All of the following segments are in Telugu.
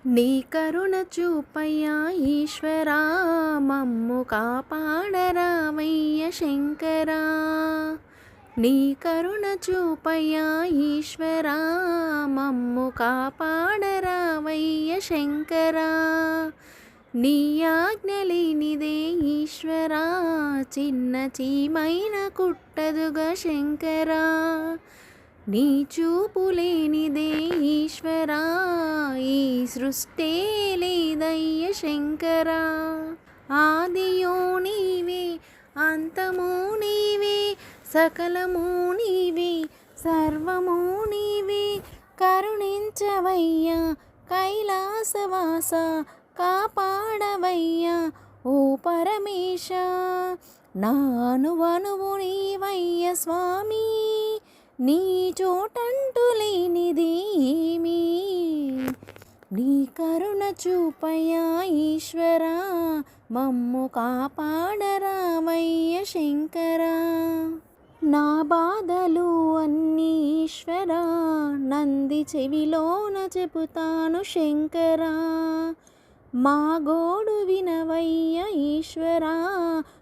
నీ కరుణ చూపయ్యా ఈశ్వరా, మమ్ము కాపాడరావయ్య శంకరా. నీ కరుణ చూపయ్యా ఈశ్వరా, మమ్ము కాపాడరావయ్య శంకరా. నీ ఆజ్ఞ లేనిదే ఈశ్వరా, చిన్న చీమైన కుట్టదుగా శంకరా. నీ చూపు లేనిదే ఈశ్వరా, ఈ సృష్టే లేదయ్య శంకరా. ఆదియో నీవే, అంతమో నీవే, సకలము నీవే, సర్వము నీవే. కరుణించవయ్యా కైలాసవాస, కాపాడవయ్యా ఓ పరమేశ. నా అణువణువు నీవయ్య స్వామి, నీ చోటంటూ లేనిది ఏమీ. నీ కరుణ చూపయ్యా ఈశ్వరా, మమ్ము కాపాడరావయ్య శంకరా. నా బాధలు అన్నీ ఈశ్వరా, నంది చెవిలోన చెబుతాను శంకరా. మా గోడు వినవయ్య ఈశ్వరా,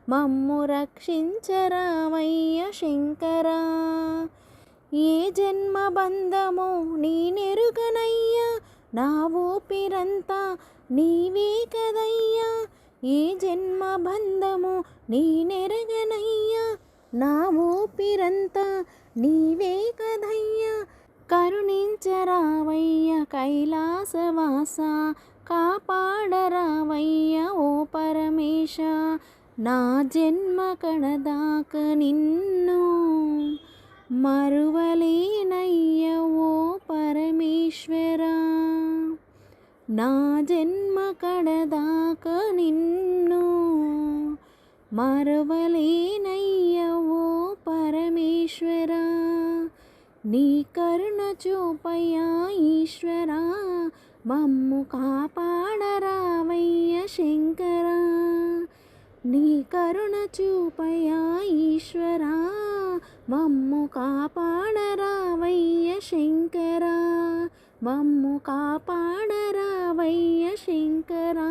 మమ్ము రక్షించరావయ్య శంకరా. ఏ జన్మ బంధమో నీ నెరుగనయ్యా, నా ఊపిరంతా నీవే కదయ్యా. ఏ జన్మ బంధమో నీ నెరగనయ్యా, నా ఊపిరంతా నీవే కదయ్యా. కరుణించరావయ్య కైలాసవాస, కాపాడరావయ్య ఓ పరమేశ. నా జన్మ కడదాక నిన్ను మరువలేనయ్య ఓ పరమేశ్వరా. నా జన్మ కడదాక నిన్ను మరువలేనయ్య ఓ పరమేశ్వరా. నీ కరుణ చూపయ్యా ఈశ్వరా, మమ్ము కాపాడరావయ్య శంకరా. నీ కరుణ చూపయ్యా ఈశ్వరా, మమ్ము కాపాడరావయ్య శంకరా. మమ్ము కాపాడరావయ్య శంకరా.